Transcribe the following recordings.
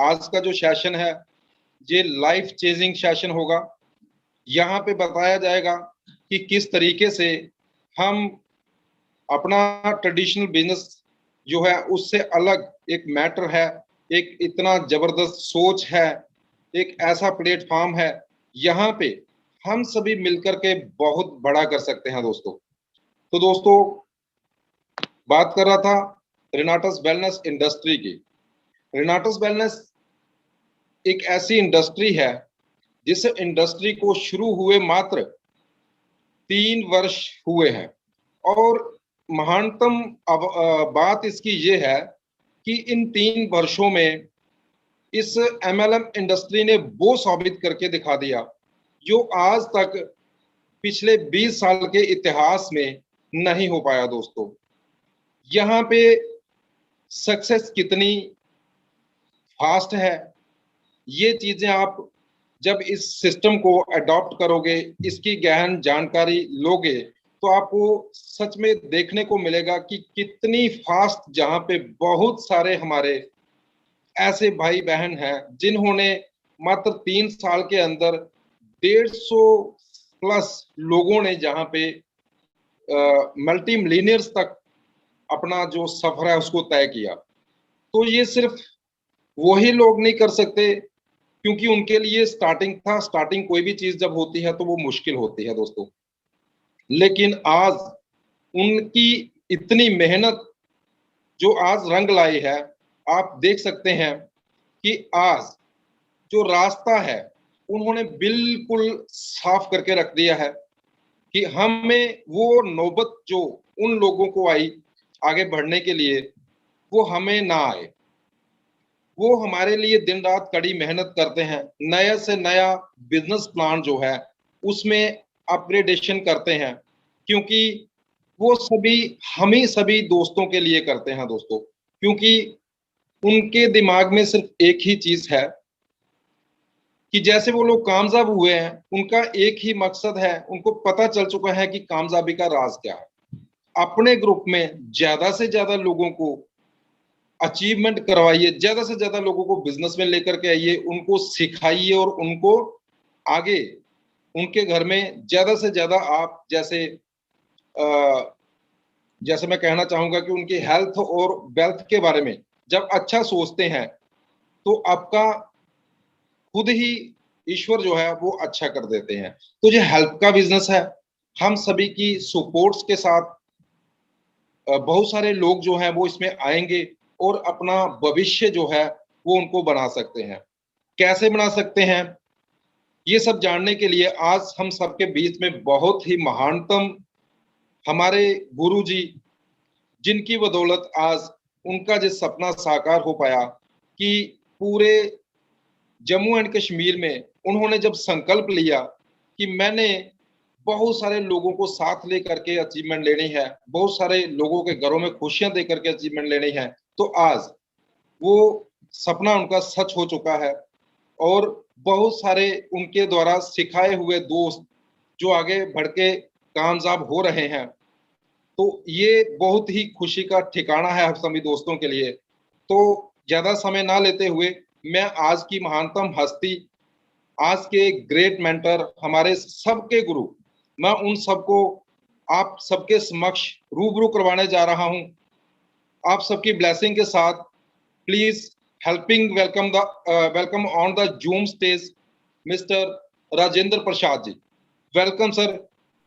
आज का जो सेशन है ये लाइफ चेंजिंग सेशन होगा। यहाँ पे बताया जाएगा कि किस तरीके से हम अपना ट्रेडिशनल बिजनेस जो है उससे अलग एक मैटर है, एक इतना जबरदस्त सोच है, एक ऐसा प्लेटफॉर्म है, यहाँ पे हम सभी मिलकर के बहुत बड़ा कर सकते हैं दोस्तों। तो दोस्तों बात कर रहा था रेनाटस वेलनेस इंडस्ट्री की। रेनाटस वेलनेस एक ऐसी इंडस्ट्री है जिस इंडस्ट्री को शुरू हुए मात्र 3 वर्ष हुए हैं, और महानतम बात इसकी ये है कि इन 3 वर्षों में इस एमएलएम इंडस्ट्री ने वो साबित करके दिखा दिया जो आज तक पिछले 20 साल के इतिहास में नहीं हो पाया दोस्तों। यहाँ पे सक्सेस कितनी फास्ट है, ये चीजें आप जब इस सिस्टम को अडॉप्ट करोगे, इसकी गहन जानकारी लोगे, तो आपको सच में देखने को मिलेगा कि कितनी फास्ट, जहां पे बहुत सारे हमारे ऐसे भाई बहन हैं जिन्होंने मात्र 3 साल के अंदर 150+ लोगों ने जहां पे मल्टी मिलियनियर्स तक अपना जो सफर है उसको तय किया। तो ये सिर्फ वही लोग नहीं कर सकते क्योंकि उनके लिए स्टार्टिंग था। स्टार्टिंग कोई भी चीज जब होती है तो वो मुश्किल होती है दोस्तों, लेकिन आज उनकी इतनी मेहनत जो आज रंग लाई है, आप देख सकते हैं कि आज जो रास्ता है उन्होंने बिल्कुल साफ करके रख दिया है कि हमें वो नौबत जो उन लोगों को आई आगे बढ़ने के लिए, वो हमें ना आए। वो हमारे लिए दिन रात कड़ी मेहनत करते हैं, नया से नया बिजनेस प्लान जो है उसमें अपग्रेडेशन करते हैं, क्योंकि वो सभी हम ही सभी दोस्तों के लिए करते हैं दोस्तों। क्योंकि उनके दिमाग में सिर्फ एक ही चीज है कि जैसे वो लोग कामयाब हुए हैं, उनका एक ही मकसद है, उनको पता चल चुका है कि कामयाबी का राज क्या है। अपने ग्रुप में ज्यादा से ज्यादा लोगों को अचीवमेंट करवाइए, ज्यादा से ज्यादा लोगों को बिजनेस में लेकर के आइए, उनको सिखाइए और उनको आगे उनके घर में ज्यादा से ज्यादा आप जैसे मैं कहना चाहूंगा कि उनकी हेल्थ और वेल्थ के बारे में जब अच्छा सोचते हैं तो आपका खुद ही ईश्वर जो है वो अच्छा कर देते हैं। तो ये हेल्प का बिजनेस है, हम सभी की सपोर्ट्स के साथ बहुत सारे लोग जो हैं वो इसमें आएंगे और अपना भविष्य जो है वो उनको बना सकते हैं। कैसे बना सकते हैं, ये सब जानने के लिए आज हम सबके बीच में बहुत ही महानतम हमारे गुरु जी, जिनकी बदौलत आज उनका जो सपना साकार हो पाया कि पूरे जम्मू एंड कश्मीर में उन्होंने जब संकल्प लिया कि मैंने बहुत सारे लोगों को साथ लेकर के अचीवमेंट लेनी है, बहुत सारे लोगों के घरों में खुशियां देकर के अचीवमेंट लेनी है, तो आज वो सपना उनका सच हो चुका है। और बहुत सारे उनके द्वारा सिखाए हुए दोस्त जो आगे बढ़ के कामयाब हो रहे हैं, तो ये बहुत ही खुशी का ठिकाना है हम सभी दोस्तों के लिए। तो ज्यादा समय ना लेते हुए मैं आज की महानतम हस्ती, आज के ग्रेट मेंटर, हमारे सबके गुरु, मैं उन सबको आप सबके समक्ष रूबरू करवाने जा रहा हूं। आप सबकी ब्लेसिंग के साथ please helping welcome on the Zoom stage mister Rajendra Prasad ji. Welcome sir.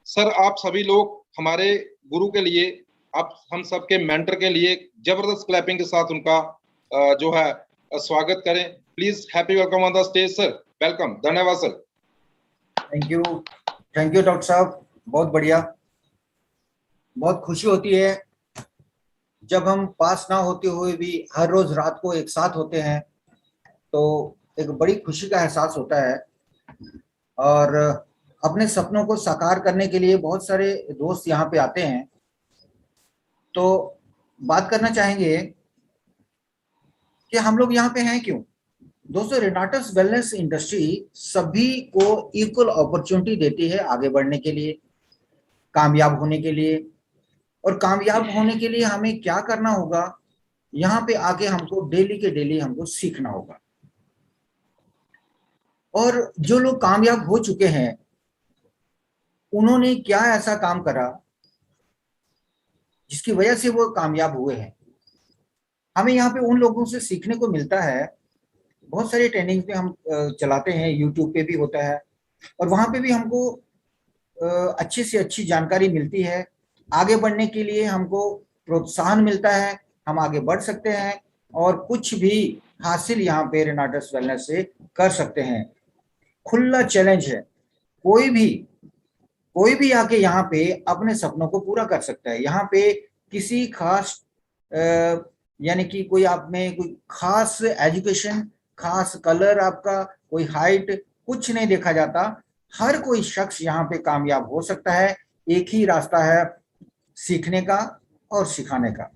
Sir आप सभी लोग हमारे गुरु के लिए, आप हम सबके मेंटर के लिए जबरदस्त क्लैपिंग के साथ उनका जो है स्वागत करें। Please happy welcome on the stage sir. Welcome, धन्यवाद सर। थैंक यू डॉक्टर साहब, बहुत बढ़िया। बहुत खुशी होती है जब हम पास ना होते हुए भी हर रोज रात को एक साथ होते हैं, तो एक बड़ी खुशी का एहसास होता है। और अपने सपनों को साकार करने के लिए बहुत सारे दोस्त यहाँ पे आते हैं। तो बात करना चाहेंगे कि हम लोग यहाँ पे हैं क्यों। दोस्तों, रेनाटस वेलनेस इंडस्ट्री सभी को इक्वल अपॉर्चुनिटी देती है आगे बढ़ने के लिए, कामयाब होने के लिए। और कामयाब होने के लिए हमें क्या करना होगा, यहाँ पे आके हमको डेली के डेली हमको सीखना होगा। और जो लोग कामयाब हो चुके हैं उन्होंने क्या ऐसा काम करा जिसकी वजह से वो कामयाब हुए हैं। हमें यहाँ पे उन लोगों से सीखने को मिलता है। बहुत सारी ट्रेनिंग पे हम चलाते हैं, यूट्यूब पे भी होता है, और वहां पे भी हमको अच्छी से अच्छी जानकारी मिलती है। आगे बढ़ने के लिए हमको प्रोत्साहन मिलता है, हम आगे बढ़ सकते हैं और कुछ भी हासिल यहाँ पे रेनाटस वेलनेस से कर सकते हैं। खुला चैलेंज है, कोई भी आके यहाँ पे अपने सपनों को पूरा कर सकता है। यहाँ पे किसी खास यानी कि कोई आप में कोई खास एजुकेशन, खास कलर, आपका कोई हाइट, कुछ नहीं देखा जाता। हर कोई शख्स यहाँ पे कामयाब हो सकता है। एक ही रास्ता है सीखने का और सिखाने का।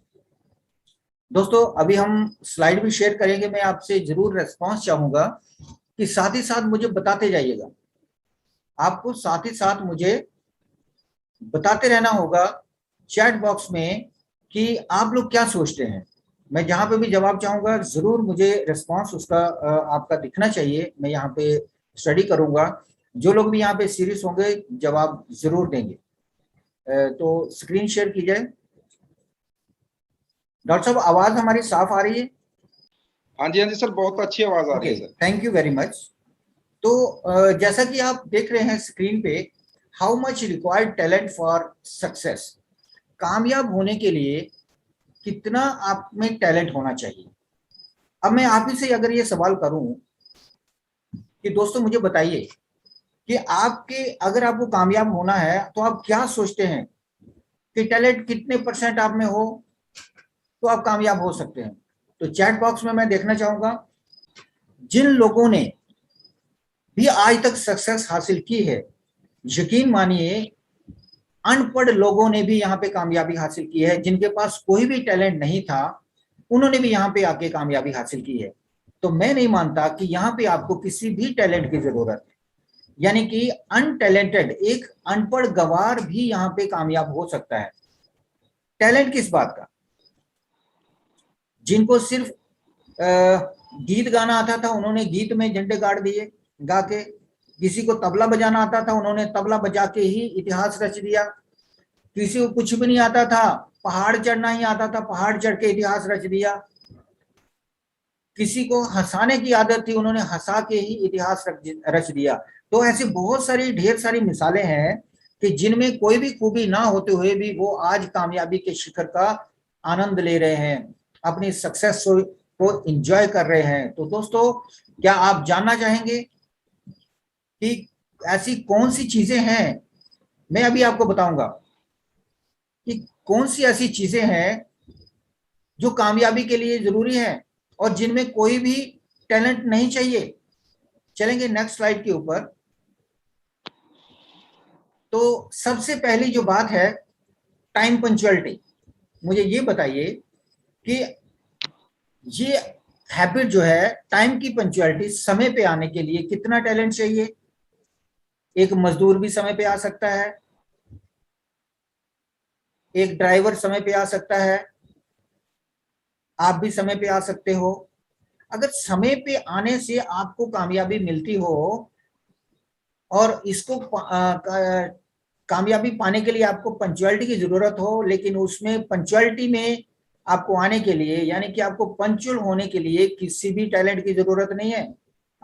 दोस्तों अभी हम स्लाइड भी शेयर करेंगे, मैं आपसे जरूर रेस्पॉन्स चाहूंगा कि साथ ही साथ मुझे बताते जाइएगा। आपको साथ ही साथ मुझे बताते रहना होगा चैट बॉक्स में कि आप लोग क्या सोचते हैं। मैं जहां पे भी जवाब चाहूंगा जरूर मुझे रिस्पांस उसका आपका दिखना चाहिए। मैं यहाँ पे स्टडी करूंगा, जो लोग भी यहाँ पे सीरियस होंगे जवाब जरूर देंगे। तो स्क्रीन शेयर की जाए। डॉक्टर साहब आवाज हमारी साफ आ रही है? हाँ जी, हाँ जी सर, बहुत अच्छी आवाज आ रही है sir. Thank you very much. तो जैसा कि आप देख रहे हैं स्क्रीन पे, how much required talent for success. कामयाब होने के लिए कितना आप में टैलेंट होना चाहिए। अब मैं आप ही से अगर ये सवाल करूं कि दोस्तों मुझे बताइए कि आपके, अगर आपको कामयाब होना है तो आप क्या सोचते हैं कि टैलेंट कितने % आप में हो तो आप कामयाब हो सकते हैं। तो चैट बॉक्स में मैं देखना चाहूंगा जिन लोगों ने भी आज तक सक्सेस हासिल की है, यकीन मानिए अनपढ़ लोगों ने भी यहाँ पे कामयाबी हासिल की है। जिनके पास कोई भी टैलेंट नहीं था उन्होंने भी यहाँ पे आके कामयाबी हासिल की है। तो मैं नहीं मानता कि यहाँ पे आपको किसी भी टैलेंट की जरूरत है, यानी कि अनटैलेंटेड, एक अनपढ़ गवार भी यहाँ पे कामयाब हो सकता है। टैलेंट किस बात का? जिनको सिर्फ गीत गाना आता था उन्होंने गीत में झंडे गाड़ दिए गा के। किसी को तबला बजाना आता था उन्होंने तबला बजा के ही इतिहास रच दिया। किसी को कुछ भी नहीं आता था, पहाड़ चढ़ना ही आता था, पहाड़ चढ़ के इतिहास रच दिया। किसी को हंसाने की आदत थी, उन्होंने हंसा के ही इतिहास रच दिया। तो ऐसी बहुत सारी ढेर सारी मिसालें हैं कि जिनमें कोई भी खूबी ना होते हुए भी वो आज कामयाबी के शिखर का आनंद ले रहे हैं, अपनी सक्सेस को एंजॉय कर रहे हैं। तो दोस्तों क्या आप जानना चाहेंगे कि ऐसी कौन सी चीजें हैं? मैं अभी आपको बताऊंगा कि कौन सी ऐसी चीजें हैं जो कामयाबी के लिए जरूरी है और जिनमें कोई भी टैलेंट नहीं चाहिए। चलेंगे नेक्स्ट स्लाइड के ऊपर। तो सबसे पहली जो बात है टाइम पंक्चुअलिटी। मुझे ये बताइए कि ये हैबिट जो है टाइम की पंक्चुअलिटी, समय पे आने के लिए कितना टैलेंट चाहिए। एक मजदूर भी समय पे आ सकता है, एक ड्राइवर समय पे आ सकता है, आप भी समय पे आ सकते हो। अगर समय पे आने से आपको कामयाबी मिलती हो और इसको कामयाबी पाने के लिए आपको पंक्चुअलिटी की जरूरत हो, लेकिन उसमें पंक्चुअलिटी में आपको आने के लिए, यानी कि आपको पंक्चुअल होने के लिए किसी भी टैलेंट की जरूरत नहीं है।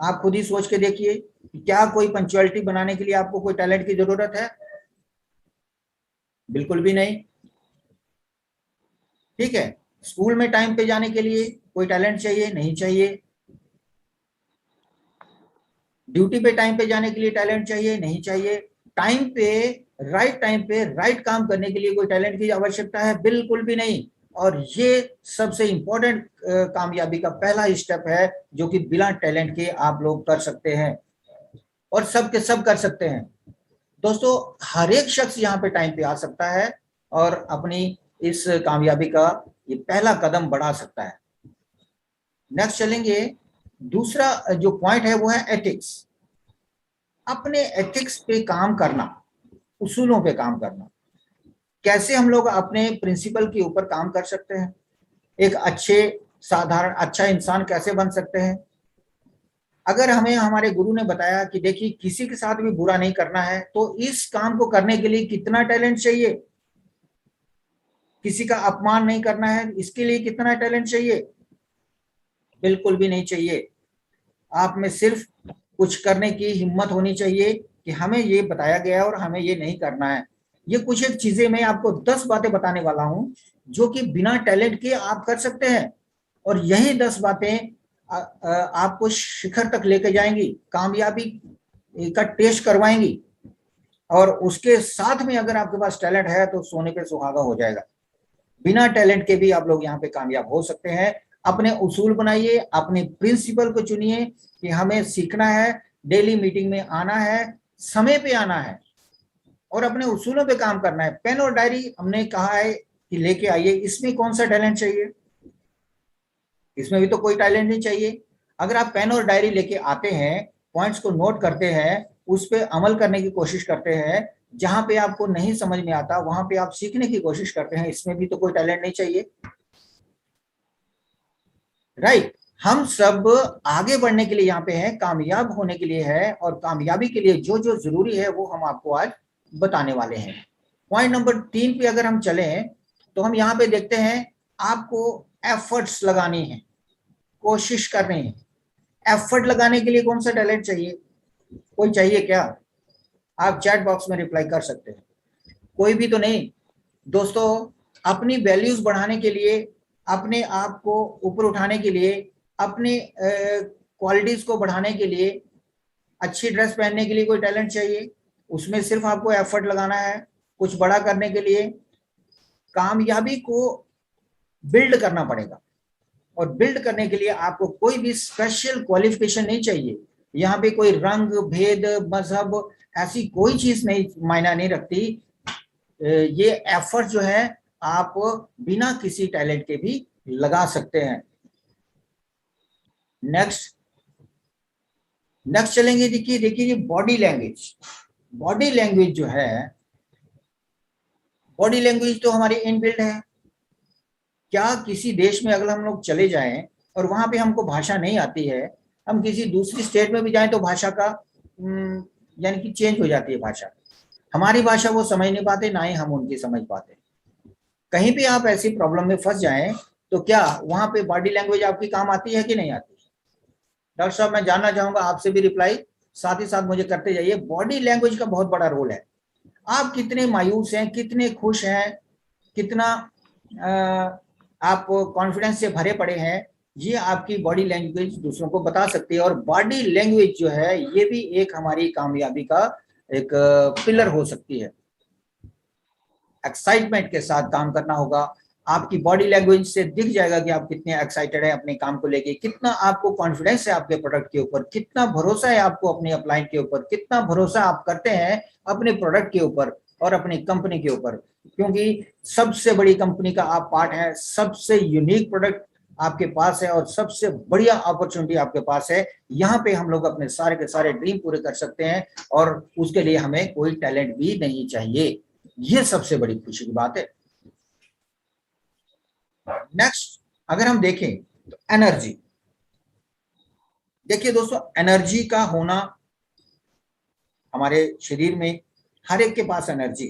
आप खुद ही सोच के देखिए, क्या कोई पंक्चुअलिटी बनाने के लिए आपको कोई टैलेंट की जरूरत है? बिल्कुल भी नहीं। ठीक है, स्कूल में टाइम पे जाने के लिए कोई टैलेंट चाहिए? नहीं चाहिए। ड्यूटी पे टाइम पे जाने के लिए टैलेंट चाहिए? नहीं चाहिए। टाइम पे, राइट टाइम पे राइट काम करने के लिए कोई टैलेंट की आवश्यकता है? बिल्कुल भी नहीं। और ये सबसे इंपॉर्टेंट कामयाबी का पहला स्टेप है जो कि बिना टैलेंट के आप लोग कर सकते हैं और सब के सब कर सकते हैं। दोस्तों हर एक शख्स यहाँ पे टाइम पे आ सकता है और अपनी इस कामयाबी का ये पहला कदम बढ़ा सकता है। नेक्स्ट चलेंगे। दूसरा जो पॉइंट है वो है एथिक्स। अपने एथिक्स पे काम करना, उसूलों पे काम करना। कैसे हम लोग अपने प्रिंसिपल के ऊपर काम कर सकते हैं, एक अच्छे साधारण अच्छा इंसान कैसे बन सकते हैं। अगर हमें हमारे गुरु ने बताया कि देखिए किसी के साथ भी बुरा नहीं करना है, तो इस काम को करने के लिए कितना टैलेंट चाहिए? किसी का अपमान नहीं करना है, इसके लिए कितना टैलेंट चाहिए? बिल्कुल भी नहीं चाहिए। आप में सिर्फ कुछ करने की हिम्मत होनी चाहिए कि हमें ये बताया गया है और हमें ये नहीं करना है। ये कुछ एक चीजें, मैं आपको 10 बातें बताने वाला हूं जो कि बिना टैलेंट के आप कर सकते हैं, और यही 10 बातें आपको शिखर तक लेके जाएंगी, कामयाबी का टेस्ट करवाएंगी। और उसके साथ में अगर आपके पास टैलेंट है तो सोने पे सुहागा हो जाएगा। बिना टैलेंट के भी आप लोग यहाँ पे कामयाब हो सकते हैं। अपने उसूल बनाइए, अपने प्रिंसिपल को चुनिए कि हमें सीखना है, डेली मीटिंग में आना है, समय पे आना है और अपने उसूलों पे काम करना है। पेन और डायरी हमने कहा है कि लेके आइए। इसमें कौन सा टैलेंट चाहिए? इसमें भी तो कोई टैलेंट नहीं चाहिए। अगर आप पेन और डायरी लेके आते हैं, पॉइंट्स को नोट करते हैं, उस पर अमल करने की कोशिश करते हैं, जहां पे आपको नहीं समझ में आता वहां पे आप सीखने की कोशिश करते हैं, इसमें भी तो कोई टैलेंट नहीं चाहिए, राइट? हम सब आगे बढ़ने के लिए यहाँ पे हैं, कामयाब होने के लिए है, और कामयाबी के लिए जो जो जरूरी है वो हम आपको आज बताने वाले हैं। पॉइंट नंबर 3 पे अगर हम चलें तो हम यहाँ पे देखते हैं आपको एफर्ट्स लगानी है, कोशिश करनी है। एफर्ट लगाने के लिए कौन सा टैलेंट चाहिए? कोई चाहिए क्या? आप चैट बॉक्स में रिप्लाई कर सकते हैं। कोई भी तो नहीं। दोस्तों, अपनी वैल्यूज बढ़ाने के लिए, अपने आप को ऊपर उठाने के लिए, अपनी क्वालिटीज को बढ़ाने के लिए, अच्छी ड्रेस पहनने के लिए कोई टैलेंट चाहिए? उसमें सिर्फ आपको एफर्ट लगाना है कुछ बड़ा करने के लिए। कामयाबी को बिल्ड करना पड़ेगा, और बिल्ड करने के लिए आपको कोई भी स्पेशल क्वालिफिकेशन नहीं चाहिए। यहाँ पे कोई रंग भेद, मजहब, ऐसी कोई चीज नहीं मायना नहीं रखती। ये एफर्ट जो है आप बिना किसी टैलेंट के भी लगा सकते हैं। नेक्स्ट चलेंगे। देखिए बॉडी लैंग्वेज। बॉडी लैंग्वेज जो है, बॉडी लैंग्वेज तो हमारी इनबिल्ट है। क्या किसी देश में अगर हम लोग चले जाएं और वहां पे हमको भाषा नहीं आती है, हम किसी दूसरी स्टेट में भी जाएं तो भाषा का यानी कि चेंज हो जाती है भाषा। हमारी भाषा वो समझ नहीं पाते, ना ही हम उनकी समझ पाते। कहीं भी आप ऐसी प्रॉब्लम में फंस जाएं तो क्या वहां पे बॉडी लैंग्वेज आपकी काम आती है कि नहीं आती? डॉक्टर साहब, मैं जानना चाहूंगा आपसे भी रिप्लाई, साथ ही साथ मुझे करते जाइए। बॉडी लैंग्वेज का बहुत बड़ा रोल है। आप कितने मायूस हैं, कितने खुश हैं, कितना आप कॉन्फिडेंस से भरे पड़े हैं, ये आपकी बॉडी लैंग्वेज दूसरों को बता सकती है। और बॉडी लैंग्वेज जो है ये भी एक हमारी कामयाबी का एक पिलर हो सकती है। एक्साइटमेंट के साथ काम करना होगा। आपकी बॉडी लैंग्वेज से दिख जाएगा कि आप कितने एक्साइटेड हैं अपने काम को लेके, कितना आपको कॉन्फिडेंस है आपके प्रोडक्ट के ऊपर, कितना भरोसा है आपको अपने अपलाइन के ऊपर, कितना भरोसा आप करते हैं अपने प्रोडक्ट के ऊपर और अपनी कंपनी के ऊपर। क्योंकि सबसे बड़ी कंपनी का आप पार्ट है, सबसे यूनिक प्रोडक्ट आपके पास है और सबसे बढ़िया अपॉर्चुनिटी आपके पास है। यहाँ पे हम लोग अपने सारे के सारे ड्रीम पूरे कर सकते हैं, और उसके लिए हमें कोई टैलेंट भी नहीं चाहिए। ये सबसे बड़ी खुशी की बात है। नेक्स्ट अगर हम देखें तो एनर्जी। देखिए दोस्तों, एनर्जी का होना हमारे शरीर में, हर एक के पास एनर्जी।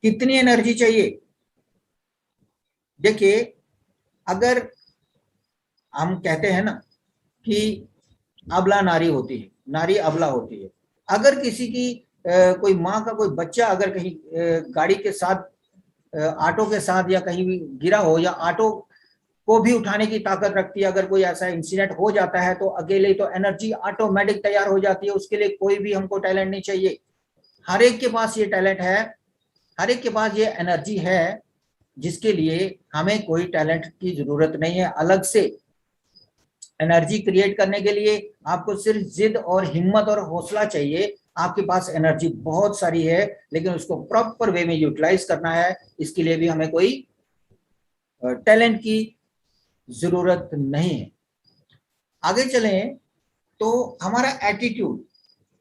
कितनी एनर्जी चाहिए? देखिए, अगर हम कहते हैं ना कि अबला नारी होती है, नारी अबला होती है। अगर किसी की कोई माँ का कोई बच्चा अगर कहीं गाड़ी के साथ, ऑटो के साथ या कहीं भी गिरा हो, या ऑटो को भी उठाने की ताकत रखती है, अगर कोई ऐसा इंसिडेंट हो जाता है तो अकेले तो एनर्जी ऑटोमेटिक तैयार हो जाती है। उसके लिए कोई भी हमको टैलेंट नहीं चाहिए। हर एक के पास ये टैलेंट है, हर एक के पास ये एनर्जी है, जिसके लिए हमें कोई टैलेंट की जरूरत नहीं है अलग से। एनर्जी क्रिएट करने के लिए आपको सिर्फ जिद और हिम्मत और हौसला चाहिए। आपके पास एनर्जी बहुत सारी है, लेकिन उसको प्रॉपर वे में यूटिलाइज करना है। इसके लिए भी हमें कोई टैलेंट की जरूरत नहीं है। आगे चलें तो हमारा एटीट्यूड,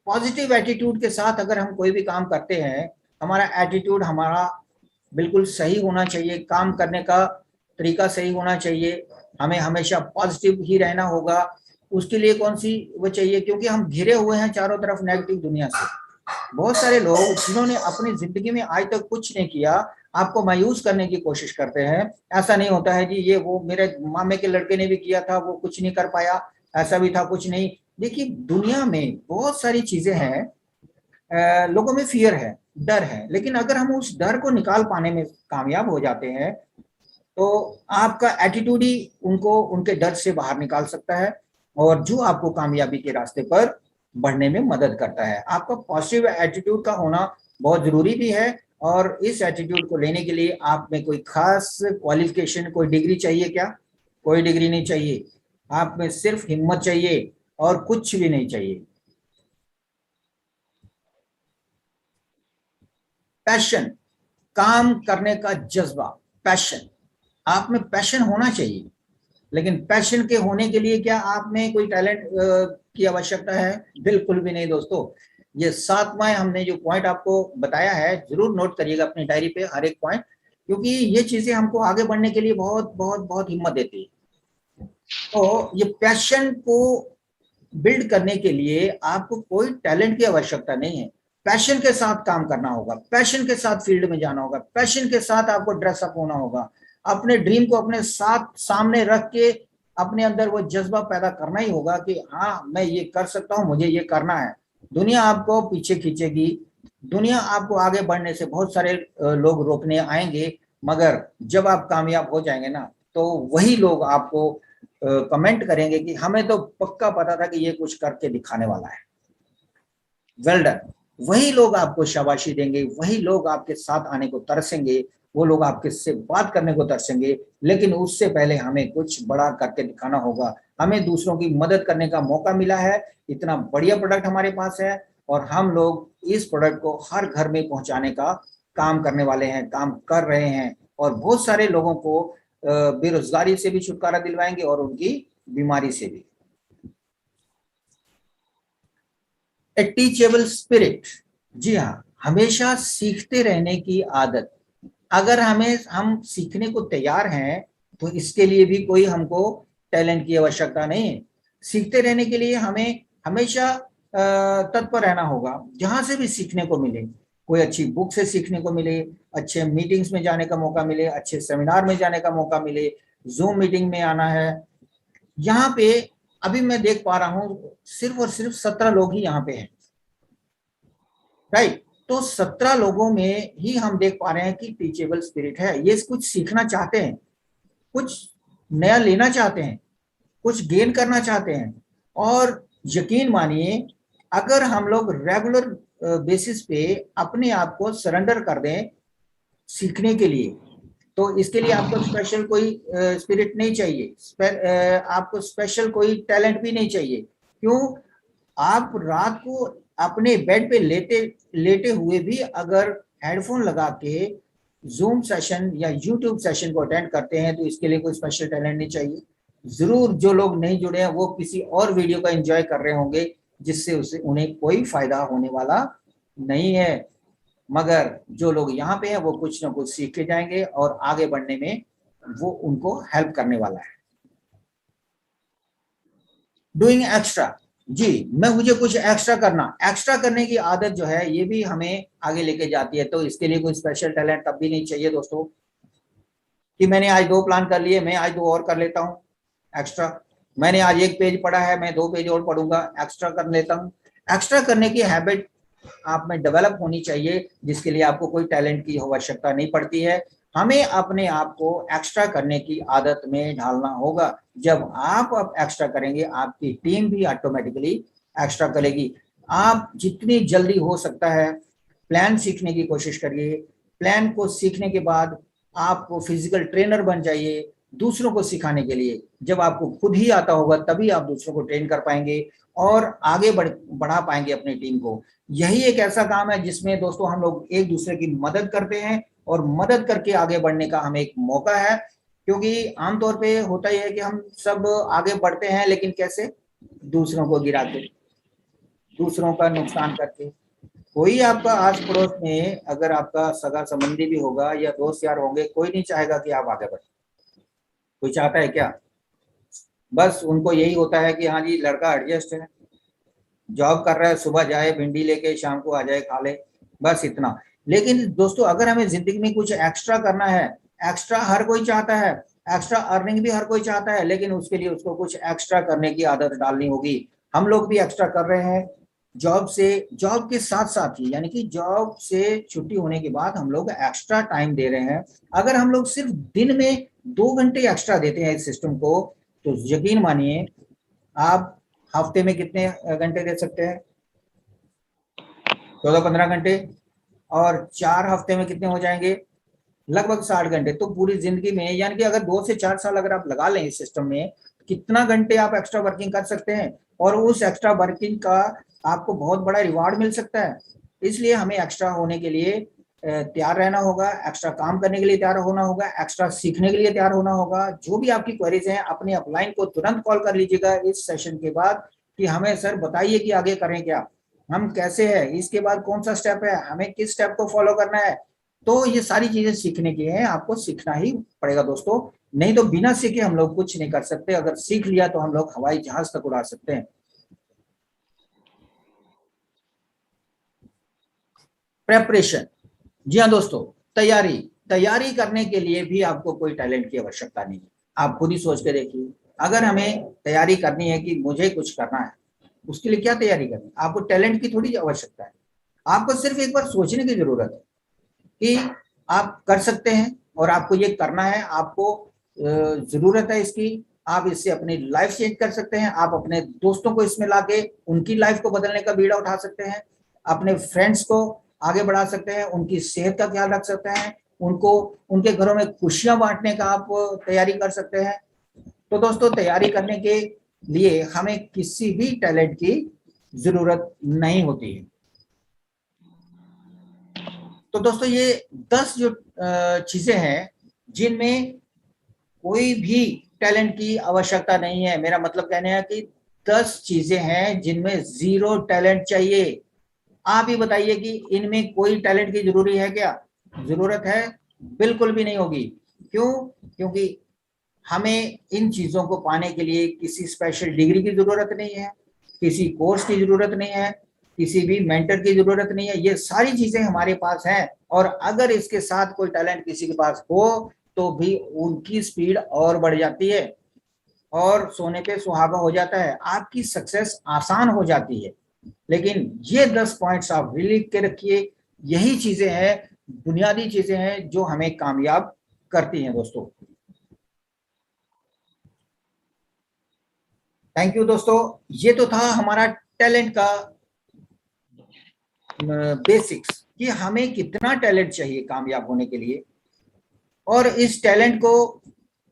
पॉजिटिव एटीट्यूड के साथ अगर हम कोई भी काम करते हैं, हमारा एटीट्यूड हमारा बिल्कुल सही होना चाहिए, काम करने का तरीका सही होना चाहिए, हमें हमेशा पॉजिटिव ही रहना होगा। उसके लिए कौन सी वो चाहिए, क्योंकि हम घिरे हुए हैं चारों तरफ नेगेटिव दुनिया से। बहुत सारे लोग जिन्होंने अपनी जिंदगी में आज तक कुछ नहीं किया, आपको मायूस करने की कोशिश करते हैं। ऐसा नहीं होता है जी, ये वो मेरे मामे के लड़के ने भी किया था, वो कुछ नहीं कर पाया, ऐसा भी था, कुछ नहीं। देखिए दुनिया में बहुत सारी चीजें हैं, लोगों में फियर है, डर है, लेकिन अगर हम उस डर को निकाल पाने में कामयाब हो जाते हैं तो आपका एटीट्यूड ही उनको उनके डर से बाहर निकाल सकता है, और जो आपको कामयाबी के रास्ते पर बढ़ने में मदद करता है। आपका पॉजिटिव एटीट्यूड का होना बहुत जरूरी भी है, और इस एटीट्यूड को लेने के लिए आप में कोई खास क्वालिफिकेशन, कोई डिग्री चाहिए क्या? कोई डिग्री नहीं चाहिए। आप में सिर्फ हिम्मत चाहिए और कुछ भी नहीं चाहिए। पैशन, काम करने का जज्बा, पैशन, आप में पैशन होना चाहिए। लेकिन पैशन के होने के लिए क्या आप में कोई टैलेंट की आवश्यकता है? बिल्कुल भी नहीं दोस्तों। ये 7वां हमने जो पॉइंट आपको बताया है, जरूर नोट करिएगा अपनी डायरी पे हर एक पॉइंट, क्योंकि ये चीजें हमको आगे बढ़ने के लिए बहुत बहुत बहुत हिम्मत देती है। तो ये पैशन को बिल्ड करने के लिए आपको कोई टैलेंट की आवश्यकता नहीं है। पैशन के साथ काम करना होगा, पैशन के साथ फील्ड में जाना होगा, पैशन के साथ आपको ड्रेसअप होना होगा, अपने ड्रीम को अपने साथ सामने रख के अपने अंदर वो जज्बा पैदा करना ही होगा कि हाँ मैं ये कर सकता हूँ, मुझे ये करना है। दुनिया आपको पीछे खींचेगी, दुनिया आपको आगे बढ़ने से बहुत सारे लोग रोकने आएंगे, मगर जब आप कामयाब हो जाएंगे ना, तो वही लोग आपको कमेंट करेंगे कि हमें तो पक्का पता था कि ये कुछ करके दिखाने वाला है, वेल डन। वही लोग आपको शाबाशी देंगे, वही लोग आपके साथ आने को तरसेंगे, वो लोग आपके से बात करने को तरसेंगे। लेकिन उससे पहले हमें कुछ बड़ा करके दिखाना होगा। हमें दूसरों की मदद करने का मौका मिला है, इतना बढ़िया प्रोडक्ट हमारे पास है, और हम लोग इस प्रोडक्ट को हर घर में पहुंचाने का काम करने वाले हैं, काम कर रहे हैं, और बहुत सारे लोगों को बेरोजगारी से भी छुटकारा दिलवाएंगे और उनकी बीमारी से भी। ए टीचेबल स्पिरिट, जी हाँ, हमेशा सीखते रहने की आदत। अगर हम सीखने को तैयार हैं तो इसके लिए भी कोई हमको टैलेंट की आवश्यकता नहीं है। सीखते रहने के लिए हमें हमेशा तत्पर रहना होगा, जहां से भी सीखने को मिले, कोई अच्छी बुक से सीखने को मिले, अच्छे मीटिंग्स में जाने का मौका मिले, अच्छे सेमिनार में जाने का मौका मिले, जूम मीटिंग में आना है। यहाँ पे अभी मैं देख पा रहा हूँ सिर्फ और सिर्फ 17 लोग ही यहाँ पे हैं, राइट? तो 17 लोगों में ही हम देख पा रहे हैं कि टीचेबल स्पिरिट है, ये कुछ सीखना चाहते हैं, कुछ नया लेना चाहते हैं, कुछ गेन करना चाहते हैं। और यकीन मानिए, अगर हम लोग रेगुलर बेसिस पे अपने आप को सरेंडर कर दें सीखने के लिए, तो इसके लिए आपको स्पेशल कोई स्पिरिट नहीं चाहिए, आपको स्पेशल कोई टैलेंट भी नहीं चाहिए। क्यों? आप रात को अपने बेड पे लेटे हुए भी अगर हेडफोन लगा के जूम सेशन या यूट्यूब सेशन को अटेंड करते हैं, तो इसके लिए कोई स्पेशल टैलेंट नहीं चाहिए। जरूर जो लोग नहीं जुड़े हैं वो किसी और वीडियो का एंजॉय कर रहे होंगे, जिससे उसे उन्हें कोई फायदा होने वाला नहीं है, मगर जो लोग यहाँ पे हैं वो कुछ ना कुछ सीख के जाएंगे और आगे बढ़ने में वो उनको हेल्प करने वाला है। डूइंग एक्स्ट्रा, जी, मैं मुझे कुछ एक्स्ट्रा करने की आदत जो है, ये भी हमें आगे लेके जाती है। तो इसके लिए कोई स्पेशल टैलेंट तब भी नहीं चाहिए दोस्तों कि मैंने आज 2 प्लान कर लिए, मैं आज 2 और कर लेता हूँ एक्स्ट्रा। मैंने आज 1 पेज पढ़ा है, मैं 2 पेज और पढ़ूंगा, एक्स्ट्रा कर लेता हूँ। एक्स्ट्रा करने की हैबिट आप में डेवलप होनी चाहिए, जिसके लिए आपको कोई टैलेंट की आवश्यकता नहीं पड़ती है। हमें अपने आप को एक्स्ट्रा करने की आदत में ढालना होगा। जब आप एक्स्ट्रा करेंगे, आपकी टीम भी ऑटोमेटिकली एक्स्ट्रा करेगी। आप जितनी जल्दी हो सकता है प्लान सीखने की कोशिश करिए। प्लान को सीखने के बाद आप फिजिकल ट्रेनर बन जाइए दूसरों को सिखाने के लिए। जब आपको खुद ही आता होगा तभी आप दूसरों को ट्रेन कर पाएंगे और आगे बढ़ा पाएंगे अपनी टीम को। यही एक ऐसा काम है जिसमें दोस्तों हम लोग एक दूसरे की मदद करते हैं, और मदद करके आगे बढ़ने का हमें एक मौका है। क्योंकि आमतौर पे होता ही है कि हम सब आगे बढ़ते हैं, लेकिन कैसे? दूसरों को गिरा के, दूसरों का नुकसान करके। कोई आपका आस पड़ोस में अगर आपका सगा संबंधी भी होगा या दोस्त यार होंगे, कोई नहीं चाहेगा कि आप आगे बढ़े। कोई चाहता है क्या? बस उनको यही होता है कि हाँ जी लड़का एडजस्ट है, जॉब कर रहा है, सुबह जाए भिंडी लेके शाम को आ जाए खा ले, बस इतना। लेकिन दोस्तों अगर हमें जिंदगी में कुछ एक्स्ट्रा करना है, एक्स्ट्रा हर कोई चाहता है, एक्स्ट्रा अर्निंग भी हर कोई चाहता है, लेकिन उसके लिए उसको कुछ एक्स्ट्रा करने की आदत डालनी होगी। हम लोग भी एक्स्ट्रा कर रहे हैं जॉब से, जॉब के साथ साथ ही, यानी कि जॉब से छुट्टी होने के बाद हम लोग एक्स्ट्रा टाइम दे रहे हैं। अगर हम लोग सिर्फ दिन में 2 घंटे एक्स्ट्रा देते हैं इस सिस्टम को, तो यकीन मानिए आप हफ्ते में कितने घंटे दे सकते हैं? 14-15 घंटे। और 4 हफ्ते में कितने हो जाएंगे? लगभग 60 घंटे। तो पूरी जिंदगी में, यानी कि अगर 2 से 4 साल अगर आप लगा लें इस सिस्टम में, कितना घंटे आप एक्स्ट्रा वर्किंग कर सकते हैं, और उस एक्स्ट्रा वर्किंग का आपको बहुत बड़ा रिवार्ड मिल सकता है। इसलिए हमें एक्स्ट्रा होने के लिए तैयार रहना होगा, एक्स्ट्रा काम करने के लिए तैयार होना होगा, एक्स्ट्रा सीखने के लिए तैयार होना होगा। जो भी आपकी क्वेरीज हैं अपने अपलाइन को तुरंत कॉल कर लीजिएगा इस सेशन के बाद कि हमें सर बताइए कि आगे करें क्या, हम कैसे है, इसके बाद कौन सा स्टेप है, हमें किस स्टेप को फॉलो करना है। तो ये सारी चीजें सीखने की है, आपको सीखना ही पड़ेगा दोस्तों, नहीं तो बिना सीखे हम लोग कुछ नहीं कर सकते। अगर सीख लिया तो हम लोग हवाई जहाज तक उड़ा सकते हैं। प्रेपरेशन, जी हाँ दोस्तों, तैयारी, तैयारी करने के लिए भी आपको कोई टैलेंट की आवश्यकता नहीं है। आप खुद ही सोच के देखिए, अगर हमें तैयारी करनी है कि मुझे कुछ करना है, उसके लिए क्या तैयारी करनी है? आपको टैलेंट की थोड़ी आवश्यकता है, आपको सिर्फ एक बार सोचने की जरूरत है कि आप कर सकते हैं और आपको ये करना है, आपको जरूरत है इसकी। आप इससे अपनी लाइफ चेंज कर सकते हैं, आप अपने दोस्तों को इसमें लाके उनकी लाइफ को बदलने का बीड़ा उठा सकते हैं, अपने फ्रेंड्स को आगे बढ़ा सकते हैं, उनकी सेहत का ख्याल रख सकते हैं, उनको उनके घरों में खुशियां बांटने का आप तैयारी कर सकते हैं। तो दोस्तों तैयारी करने के लिए हमें किसी भी टैलेंट की जरूरत नहीं होती है। तो दोस्तों ये 10 जो चीजें हैं जिनमें कोई भी टैलेंट की आवश्यकता नहीं है। मेरा मतलब कहने है कि 10 चीजें हैं जिनमें 0 टैलेंट चाहिए। आप ही बताइए कि इनमें कोई टैलेंट की जरूरी है क्या? जरूरत है? बिल्कुल भी नहीं होगी। क्यों? क्योंकि हमें इन चीजों को पाने के लिए किसी स्पेशल डिग्री की जरूरत नहीं है, किसी कोर्स की जरूरत नहीं है, किसी भी मेंटर की जरूरत नहीं है। ये सारी चीजें हमारे पास हैं, और अगर इसके साथ कोई टैलेंट किसी के पास हो तो भी उनकी स्पीड और बढ़ जाती है और सोने पे सुहागा हो जाता है, आपकी सक्सेस आसान हो जाती है। लेकिन ये 10 पॉइंट्स आप लिख के रखिए, यही चीजें हैं, बुनियादी चीजें हैं जो हमें कामयाब करती हैं दोस्तों। थैंक यू दोस्तों, ये तो था हमारा टैलेंट का बेसिक्स कि हमें कितना टैलेंट चाहिए कामयाब होने के लिए, और इस टैलेंट को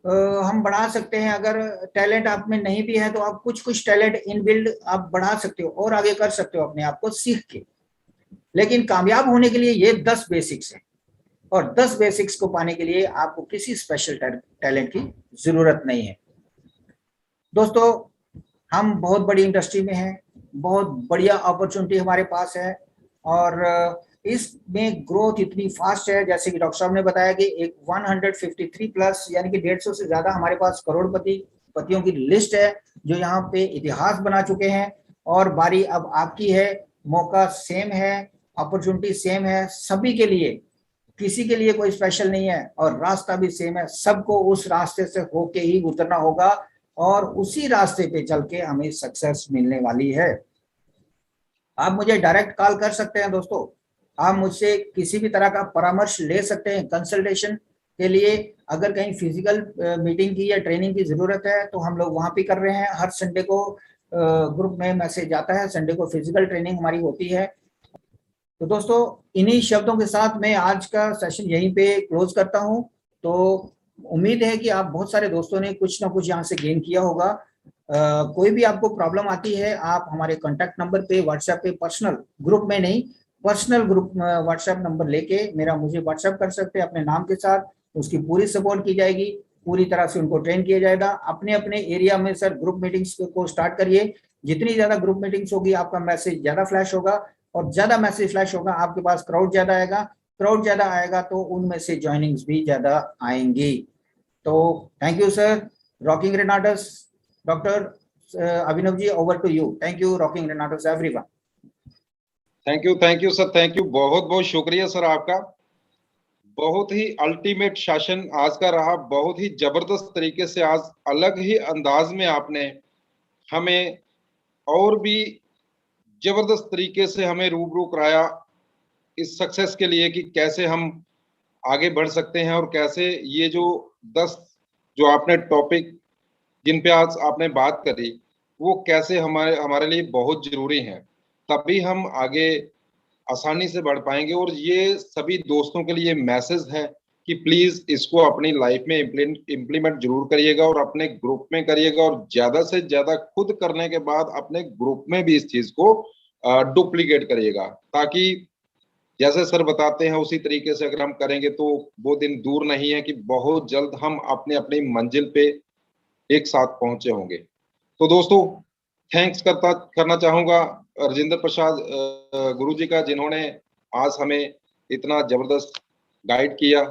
हम बढ़ा सकते हैं। अगर टैलेंट आप में नहीं भी है तो आप कुछ कुछ टैलेंट इनबिल्ड आप बढ़ा सकते हो और आगे कर सकते हो अपने आप को सीख के। लेकिन कामयाब होने के लिए ये 10 बेसिक्स हैं, और 10 बेसिक्स को पाने के लिए आपको किसी स्पेशल टैलेंट की जरूरत नहीं है। दोस्तों हम बहुत बड़ी इंडस्ट्री में हैं, बहुत बढ़िया अपॉर्चुनिटी हमारे पास है, और इसमें ग्रोथ इतनी फास्ट है, जैसे कि डॉक्टर साहब ने बताया कि एक 153 प्लस यानी कि 150 से ज्यादा हमारे पास करोड़पतियों की लिस्ट है जो यहाँ पे इतिहास बना चुके हैं। और बारी अब आपकी है, मौका सेम है, अपॉर्चुनिटी सेम है सभी के लिए, किसी के लिए कोई स्पेशल नहीं है, और रास्ता भी सेम है, सबको उस रास्ते से होके ही उतरना होगा, और उसी रास्ते पे चल के हमें सक्सेस मिलने वाली है। आप मुझे डायरेक्ट कॉल कर सकते हैं दोस्तों, आप मुझसे किसी भी तरह का परामर्श ले सकते हैं कंसल्टेशन के लिए। अगर कहीं फिजिकल मीटिंग की या ट्रेनिंग की जरूरत है तो हम लोग वहां पे कर रहे हैं। हर संडे को ग्रुप में मैसेज आता है, संडे को फिजिकल ट्रेनिंग हमारी होती है। तो दोस्तों इन्हीं शब्दों के साथ मैं आज का सेशन यहीं पे क्लोज करता हूं। तो उम्मीद है कि आप बहुत सारे दोस्तों ने कुछ ना कुछ यहाँ से गेन किया होगा। कोई भी आपको प्रॉब्लम आती है आप हमारे कॉन्टैक्ट नंबर पे व्हाट्सएप पे, पर्सनल ग्रुप में नहीं, पर्सनल ग्रुप व्हाट्सएप नंबर लेके मुझे व्हाट्सएप कर सकते हैं अपने नाम के साथ, उसकी पूरी सपोर्ट की जाएगी, पूरी तरह से उनको ट्रेन किया जाएगा। अपने अपने एरिया में सर ग्रुप मीटिंग्स को स्टार्ट करिए, जितनी ज्यादा ग्रुप मीटिंग्स होगी आपका मैसेज ज्यादा फ्लैश होगा, और ज्यादा मैसेज फ्लैश होगा आपके पास क्राउड ज्यादा आएगा, क्राउड ज्यादा आएगा तो उनमें से ज्वाइनिंग्स भी ज्यादा आएंगी। तो थैंक यू सर, रॉकिंग रेनाडस, doctor Abhinav ji, over to you. Thank you rocking रेनाटोस everyone. Thank you sir, thank you, बहुत बहुत शुक्रिया सर आपका। बहुत ही अल्टीमेट सेशन आज का रहा, बहुत ही जबरदस्त तरीके से आज अलग ही अंदाज में आपने हमें और भी जबरदस्त तरीके से हमें रूबरू कराया इस सक्सेस के लिए कि कैसे हम आगे बढ़ सकते हैं और कैसे ये जो 10 जो आपने टॉपिक जिन पे आज आपने बात करी वो कैसे हमारे लिए बहुत जरूरी हैं, तभी हम आगे आसानी से बढ़ पाएंगे। और ये सभी दोस्तों के लिए मैसेज है कि प्लीज इसको अपनी लाइफ में इम्प्लीमेंट जरूर करिएगा और अपने ग्रुप में करिएगा, और ज्यादा से ज्यादा खुद करने के बाद अपने ग्रुप में भी इस चीज को डुप्लीकेट करिएगा, ताकि जैसे सर बताते हैं उसी तरीके से अगर हम करेंगे तो वो दिन दूर नहीं है कि बहुत जल्द हम अपने अपनी मंजिल पे एक साथ पहुंचे होंगे। तो दोस्तों, थैंक्स करना चाहूंगा राजेंद्र प्रसाद गुरुजी का, जिन्होंने आज हमें इतना जबरदस्त गाइड किया,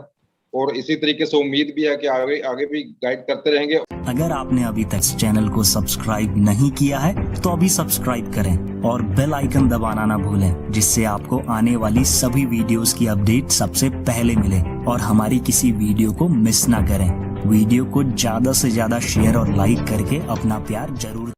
और इसी तरीके से उम्मीद भी है कि आगे भी गाइड करते रहेंगे। अगर आपने अभी तक इस चैनल को सब्सक्राइब नहीं किया है तो अभी सब्सक्राइब करें और बेल आइकन दबाना ना भूलें, जिससे आपको आने वाली सभी वीडियोस की अपडेट सबसे पहले मिले और हमारी किसी वीडियो को मिस ना करें। वीडियो को ज्यादा से ज्यादा शेयर और लाइक करके अपना प्यार जरूर